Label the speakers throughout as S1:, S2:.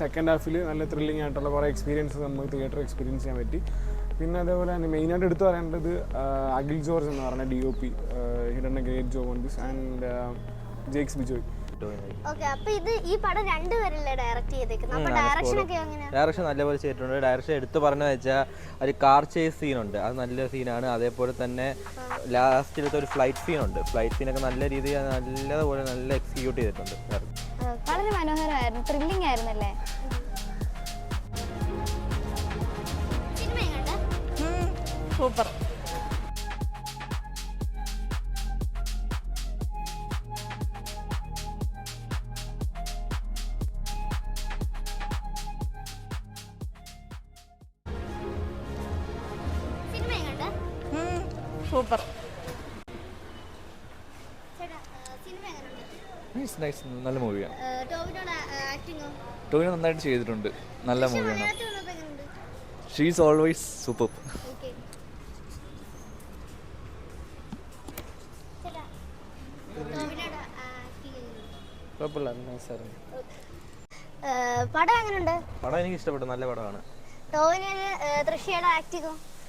S1: Second ഹാഫിൽ നല്ല thrilling ആയിട്ടുള്ള കുറേ എക്സ്പീരിയൻസ് നമുക്ക് തിയേറ്റർ എക്സ്പീരിയൻസ് ചെയ്യാൻ പറ്റി. പിന്നെ അതേപോലെ തന്നെ മെയിനായിട്ട് എടുത്തു പറയേണ്ടത് അഖിൽ ജോർജ് എന്ന് പറഞ്ഞ DOP, he done A great job on this, and Jakes Bijoy.
S2: Direction നല്ലപോലെ ചെയ്തിട്ടുണ്ട്. ഡയറക്ഷൻ എടുത്തു പറഞ്ഞു വെച്ചാൽ ഒരു കാർ ചേസ് സീനുണ്ട്, അത് നല്ല സീനാണ്. അതേപോലെ തന്നെ ലാസ്റ്റിലത്തെ ഒരു ഫ്ലൈറ്റ് സീനുണ്ട്. ഫ്ലൈറ്റ് സീനൊക്കെ നല്ല രീതിയിൽ നല്ലതുപോലെ നല്ല എക്സിക്യൂട്ട് ചെയ്തിട്ടുണ്ട്.
S3: വളരെ മനോഹരമായിരുന്നു, ത്രില്ലിംഗ് ആയിരുന്നല്ലേ?
S4: സൂപ്പർ. സൂപ്പർ.
S5: നല്ല മൂവിയാണ്. ടോവിനോ നന്നായിട്ട് ചെയ്തിട്ടുണ്ട്, നല്ല മൂവിയാണ്. She is always super.
S2: പടം എനിക്ക് ഇഷ്ടപ്പെട്ടു, നല്ല പടമാണ്.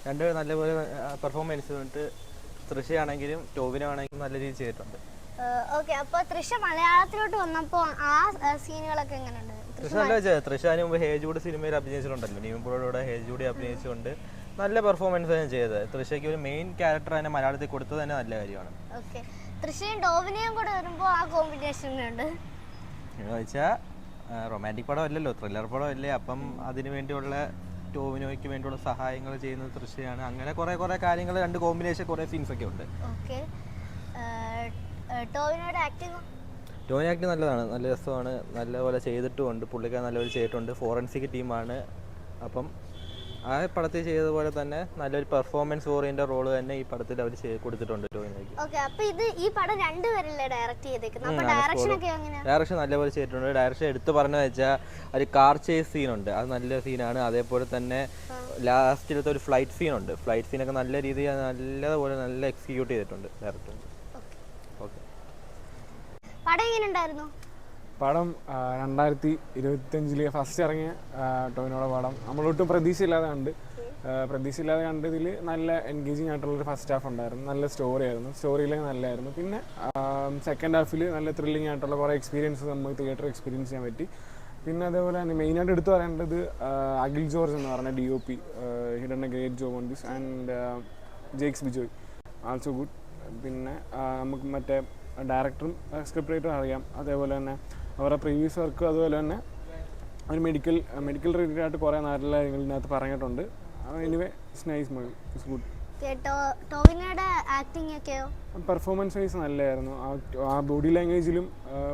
S2: രണ്ടുപേരും നല്ലപോലെ പെർഫോമൻസ് വന്നിട്ട് തൃശ്ശയാണെങ്കിലും ടോവിനോ ആണെങ്കിലും നല്ല രീതിയിൽ ചെയ്തിട്ടുണ്ട്.
S3: മലയാളത്തിലോട്ട് വന്നപ്പോ ആ സീനുകളൊക്കെ എങ്ങനെയുണ്ട്?
S2: തൃശ്ശാന് മുമ്പ് ഹേജൂഡ് സിനിമയിൽ അഭിനയിച്ചിട്ടുണ്ടല്ലോ, നീമ്പുഴയുടെ ഹേജൂഡ് അഭിനയിച്ചുകൊണ്ട് നല്ല പെർഫോമൻസ് ആണ് ചെയ്തത്. തൃശ്ശയ്ക്ക് ഒരു മെയിൻ ക്യാരക്ടർ തന്നെ മലയാളത്തിൽ കൊടുത്തത് തന്നെ നല്ല കാര്യമാണ്.
S3: തൃശ്ശയും ടോവിനോയും കൂടെ വരുമ്പോൾ ആ കോമ്പിനേഷൻ ഉണ്ട്
S2: എന്ന് വെച്ചാൽ റൊമാൻറ്റിക് പടം അല്ലല്ലോ, ത്രില്ലർ പടം അല്ലേ. അപ്പം അതിന് വേണ്ടിയുള്ള ടോവിനോയ്ക്ക് വേണ്ടിയുള്ള സഹായങ്ങൾ ചെയ്യുന്നത് തൃശ്ശയാണ്. അങ്ങനെ കുറേ കാര്യങ്ങൾ, രണ്ട് കോമ്പിനേഷൻ കുറേ സീൻസ് ഒക്കെ ഉണ്ട്.
S3: ടോവിനോയുടെ ആക്ടിങ്
S2: നല്ലതാണ്, നല്ല രസമാണ്, നല്ലപോലെ ചെയ്തിട്ടുമുണ്ട്. പുള്ളിക്കാരൻ നല്ലപോലെ ചെയ്തിട്ടുണ്ട്. ഫോറൻസിക് ടീമാണ്. അപ്പം ആ പടത്തിൽ ചെയ്തതുപോലെ തന്നെ നല്ലൊരു പെർഫോമൻസ് ഓറിയന്റഡ് റോള് തന്നെ ഈ പടത്തിൽ അവർ കൊടുത്തിട്ടുണ്ട് ടോവിനോയ്ക്ക്. ഡയറക്ഷൻ നല്ലപോലെ ചെയ്തിട്ടുണ്ട്. ഡയറക്ഷൻ എടുത്തു പറഞ്ഞു വെച്ചാൽ ഒരു കാർ ചേസ് സീനുണ്ട്, അത് നല്ല സീനാണ്. അതേപോലെ തന്നെ ലാസ്റ്റിലത്തെ ഒരു ഫ്ലൈറ്റ് സീനുണ്ട്. ഫ്ലൈറ്റ് സീനൊക്കെ നല്ല രീതിയിൽ നല്ലതുപോലെ നല്ല എക്സിക്യൂട്ട് ചെയ്തിട്ടുണ്ട് ഡയറക്ടർ.
S1: പടം 2025 ഫസ്റ്റ് ഇറങ്ങിയ ടോവിനോയുടെ പടം നമ്മളൊട്ടും പ്രതീക്ഷയില്ലാതെ കണ്ടതിൽ നല്ല എൻഗേജിങ് ആയിട്ടുള്ളൊരു ഫസ്റ്റ് ഹാഫ് ഉണ്ടായിരുന്നു. നല്ല സ്റ്റോറി ആയിരുന്നു, സ്റ്റോറിയിലേക്ക് നല്ലതായിരുന്നു. പിന്നെ സെക്കൻഡ് ഹാഫിൽ നല്ല ത്രില്ലിംഗ് ആയിട്ടുള്ള കുറേ എക്സ്പീരിയൻസ് നമുക്ക് തിയേറ്റർ എക്സ്പീരിയൻസ് ചെയ്യാൻ പറ്റി. പിന്നെ അതേപോലെ തന്നെ മെയിനായിട്ട് എടുത്തു പറയേണ്ടത് അഖിൽ ജോർജ് എന്ന് പറഞ്ഞ DOP, he done A great job on this, and Jakes Bijoy also good. പിന്നെ നമുക്ക് മറ്റേ ഡയറക്ടറും സ്ക്രിപ്റ്റ് റൈറ്ററും അറിയാം. അതേപോലെ തന്നെ അവരുടെ പ്രീവിയസ് വർക്കും അതുപോലെ തന്നെ ഒരു മെഡിക്കൽ റിലേറ്റഡ് ആയിട്ട് കുറേ നല്ല കാര്യങ്ങൾ ഇതിനകത്ത് പറഞ്ഞിട്ടുണ്ട്. Anyway it's nice movie, it's good. Performance wise നല്ലതായിരുന്നു. ആ ബോഡി ലാംഗ്വേജിലും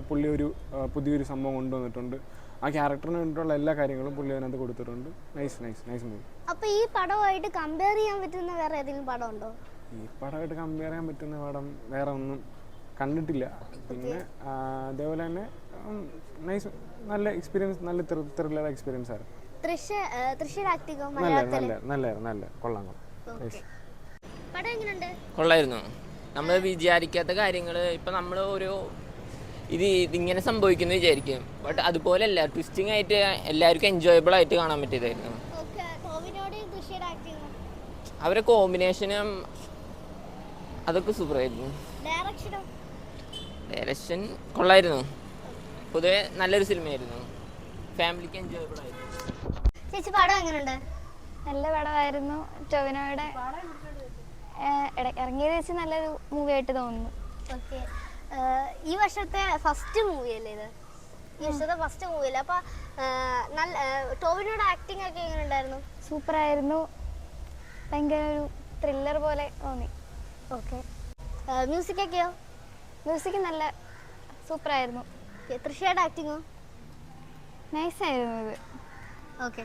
S1: പുള്ളി ഒരു പുതിയൊരു സംഭവം കൊണ്ടുവന്നിട്ടുണ്ട്. ആ ക്യാരക്ടറിന് വേണ്ടിയിട്ടുള്ള എല്ലാ കാര്യങ്ങളും പുള്ളി അതിനകത്ത് കൊടുത്തിട്ടുണ്ട്. Nice movie.
S3: അപ്പോൾ ഈ പടമായിട്ട് കമ്പയർ ചെയ്യാൻ പറ്റുന്ന വേറെ ഏതെങ്കിലും പടം ഉണ്ടോ?
S1: ഈ പടമായിട്ട് കമ്പയർ ചെയ്യാൻ പറ്റുന്ന പടം വേറെ ഒന്നും കണ്ടിട്ടില്ല. പിന്നെ അതേപോലെ തന്നെ നൈസ്, നല്ല എക്സ്പീരിയൻസ്, നല്ല ത്രില്ലർ എക്സ്പീരിയൻസ് ആയിരുന്നു.
S4: കൊള്ളായിരുന്നു. നമ്മൾ വിചാരിക്കാത്ത കാര്യങ്ങൾ ഇപ്പം നമ്മൾ ഇതിങ്ങനെ സംഭവിക്കുന്നു വിചാരിക്കും. ബട്ട് അതുപോലെയല്ല, ട്വിസ്റ്റിംഗ് ആയിട്ട് എല്ലാവർക്കും എൻജോയബിൾ ആയിട്ട് കാണാൻ പറ്റിയതായിരുന്നു. അവരെ കോമ്പിനേഷനും അതൊക്കെ സൂപ്പറായിരുന്നു. ഡയറക്ഷൻ കൊള്ളായിരുന്നു. പൊതുവെ നല്ലൊരു സിനിമയായിരുന്നു, ഫാമിലിക്ക് എൻജോയബിൾ ആയിരുന്നു.
S3: ചേച്ചി പടം എങ്ങനെയുണ്ട്? നല്ല പടമായിരുന്നു. ടോവിനോയുടെ ഇറങ്ങിയത് വെച്ച് നല്ലൊരു മൂവി ആയിട്ട് തോന്നുന്നു. ഈ വർഷത്തെ ഫസ്റ്റ് മൂവി അല്ലേ ഇത്? ഈ വർഷത്തെ ഫസ്റ്റ് മൂവി അല്ലേ? അപ്പൊ നല്ല ടോവിനോയുടെ ആക്ടിങ് ഒക്കെ എങ്ങനെ ഉണ്ടായിരുന്നു? സൂപ്പറായിരുന്നു. ഭയങ്കര ഒരു ത്രില്ലർ പോലെ തോന്നി. മ്യൂസിക് ഒക്കെയോ? മ്യൂസിക് നല്ല സൂപ്പറായിരുന്നു. തൃശ്ശയുടെ ആക്ടിങ്ങോ? നൈസായിരുന്നു ഇത്. ഓക്കെ.